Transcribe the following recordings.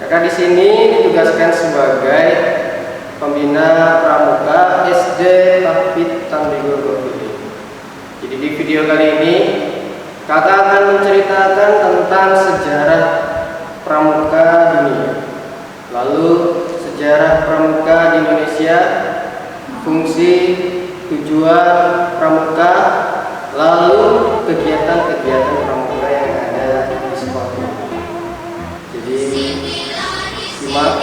Mereka di sini ditugaskan sebagai pembina pramuka SD Tahfidz Tanbigul Gofili. Jadi di video kali ini kakak akan menceritakan tentang sejarah pramuka dunia, lalu sejarah pramuka di Indonesia, fungsi, tujuan pramuka, lalu kegiatan-kegiatan pramuka yang ada di sekolah ini. Jadi simak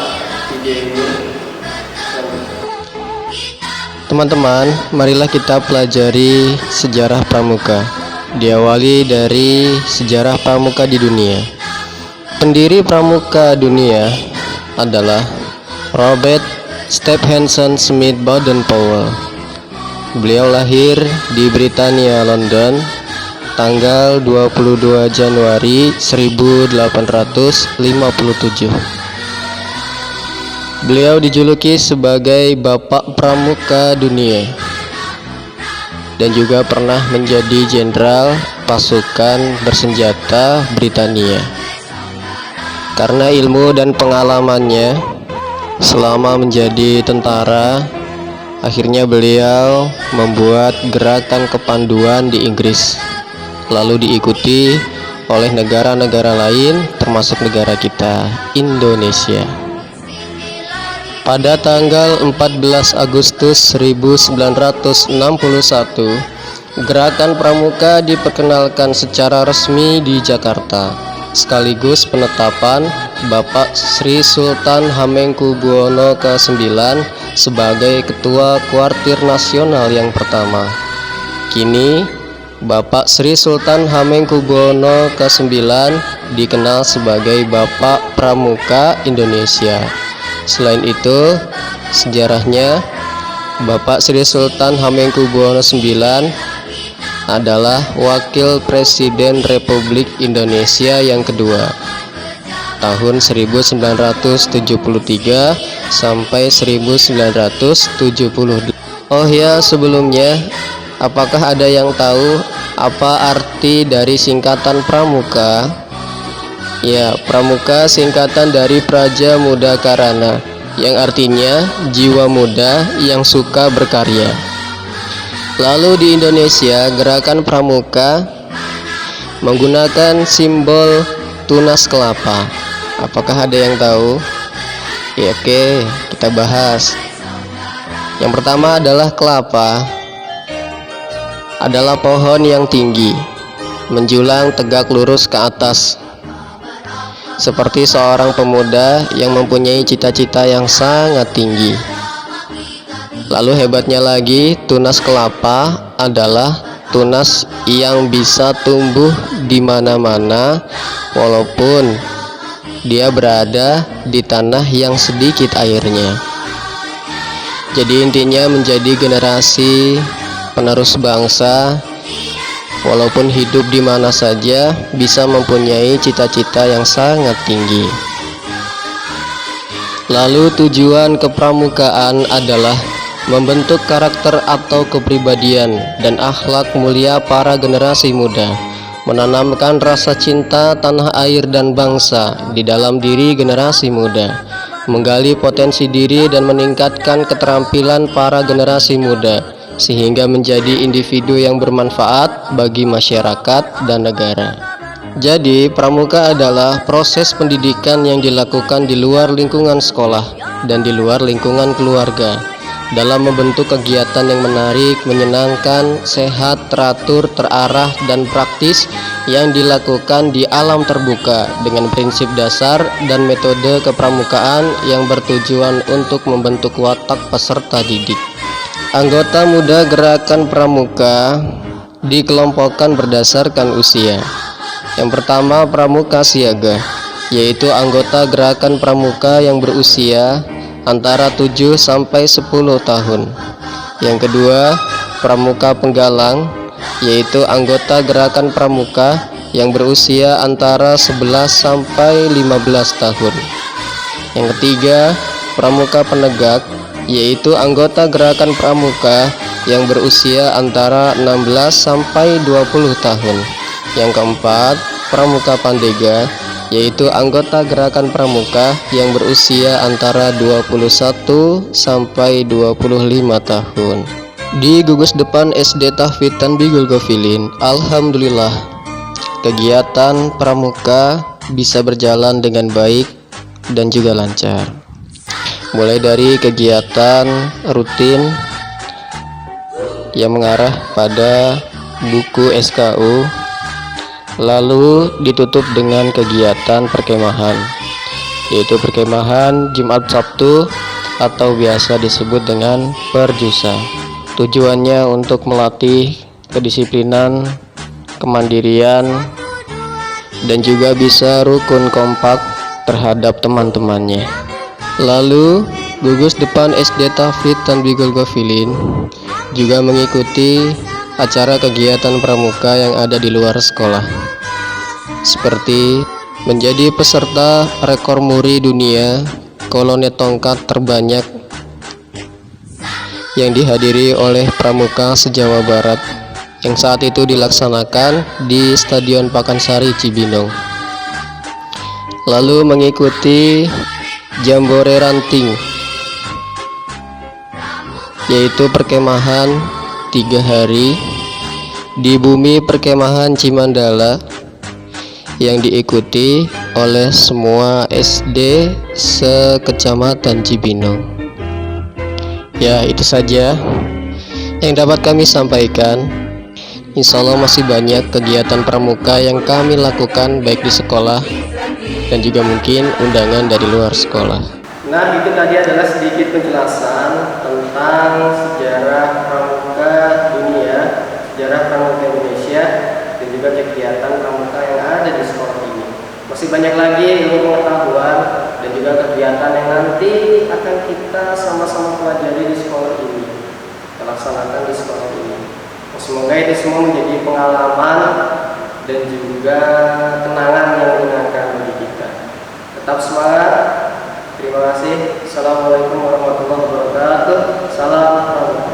video ini. Teman-teman, marilah kita pelajari sejarah pramuka. Diawali dari sejarah pramuka di dunia. Pendiri pramuka dunia adalah Robert Stephenson Smith Baden-Powell. Beliau lahir di Britania, London, tanggal 22 Januari 1857. Beliau dijuluki sebagai Bapak Pramuka Dunia dan juga pernah menjadi jenderal pasukan bersenjata Britania. Karena ilmu dan pengalamannya selama menjadi tentara, akhirnya beliau membuat gerakan kepanduan di Inggris, lalu diikuti oleh negara-negara lain termasuk negara kita, Indonesia. Pada tanggal 14 Agustus 1961, gerakan pramuka diperkenalkan secara resmi di Jakarta, sekaligus penetapan Bapak Sri Sultan Hamengkubuwono ke-9 sebagai Ketua Kuartir Nasional yang pertama. Kini, Bapak Sri Sultan Hamengkubuwono ke-9 dikenal sebagai Bapak Pramuka Indonesia. Selain itu, sejarahnya Bapak Sri Sultan Hamengkubuwono IX adalah Wakil Presiden Republik Indonesia yang kedua tahun 1973 sampai 1978. Oh ya, sebelumnya, apakah ada yang tahu apa arti dari singkatan pramuka? Ya, pramuka singkatan dari Praja Muda Karana, yang artinya jiwa muda yang suka berkarya. Lalu di Indonesia, gerakan pramuka menggunakan simbol tunas kelapa. Apakah ada yang tahu? Ya, oke, kita bahas. Yang pertama adalah kelapa. Adalah pohon yang tinggi, menjulang tegak lurus ke atas, seperti seorang pemuda yang mempunyai cita-cita yang sangat tinggi. Lalu hebatnya lagi, tunas kelapa adalah tunas yang bisa tumbuh di mana-mana walaupun dia berada di tanah yang sedikit airnya. Jadi intinya menjadi generasi penerus bangsa, walaupun hidup di mana saja bisa mempunyai cita-cita yang sangat tinggi. Lalu tujuan kepramukaan adalah membentuk karakter atau kepribadian dan akhlak mulia para generasi muda, menanamkan rasa cinta tanah air dan bangsa di dalam diri generasi muda, menggali potensi diri dan meningkatkan keterampilan para generasi muda sehingga menjadi individu yang bermanfaat bagi masyarakat dan negara. Jadi, pramuka adalah proses pendidikan yang dilakukan di luar lingkungan sekolah dan di luar lingkungan keluarga, dalam membentuk kegiatan yang menarik, menyenangkan, sehat, teratur, terarah, dan praktis yang dilakukan di alam terbuka dengan prinsip dasar dan metode kepramukaan yang bertujuan untuk membentuk watak peserta didik. Anggota muda gerakan pramuka dikelompokkan berdasarkan usia. Yang pertama, pramuka siaga, yaitu anggota gerakan pramuka yang berusia antara 7 sampai 10 tahun. Yang kedua, pramuka penggalang, yaitu anggota gerakan pramuka yang berusia antara 11 sampai 15 tahun. Yang ketiga, pramuka penegak, yaitu anggota gerakan pramuka yang berusia antara 16 sampai 20 tahun. Yang keempat, pramuka pandega, yaitu anggota gerakan pramuka yang berusia antara 21 sampai 25 tahun. Di gugus depan SD Tahfidz Tanbigul Ghafilin, alhamdulillah kegiatan pramuka bisa berjalan dengan baik dan juga lancar. Mulai dari kegiatan rutin yang mengarah pada buku SKU, lalu ditutup dengan kegiatan perkemahan, yaitu perkemahan Jumat Sabtu atau biasa disebut dengan perjusa. Tujuannya untuk melatih kedisiplinan, kemandirian, dan juga bisa rukun kompak terhadap teman-temannya. Lalu gugus depan SD Tahfidz Tanbigul Ghafilin juga mengikuti acara kegiatan pramuka yang ada di luar sekolah, seperti menjadi peserta rekor muri dunia kolonel tongkat terbanyak yang dihadiri oleh pramuka se-Jawa Barat yang saat itu dilaksanakan di Stadion Pakansari Cibinong. Lalu mengikuti jambore ranting, yaitu perkemahan 3 hari di bumi perkemahan Cimandala yang diikuti oleh semua SD se-Kecamatan Cibinong. Ya, itu saja yang dapat kami sampaikan. Insya Allah masih banyak kegiatan pramuka yang kami lakukan baik di sekolah dan juga mungkin undangan dari luar sekolah. Nah, itu tadi adalah sedikit penjelasan tentang sejarah pramuka dunia, sejarah pramuka Indonesia, dan juga kegiatan pramuka yang ada di sekolah ini. Masih banyak lagi ilmu pengetahuan dan juga kegiatan yang nanti akan kita sama-sama pelajari di sekolah ini, kita laksanakan di sekolah ini. Semoga itu semua menjadi pengalaman dan juga kenangan yang menyenangkan bagi kita. Tetap semangat. Terima kasih. Assalamualaikum warahmatullahi wabarakatuh. Salam pramuka.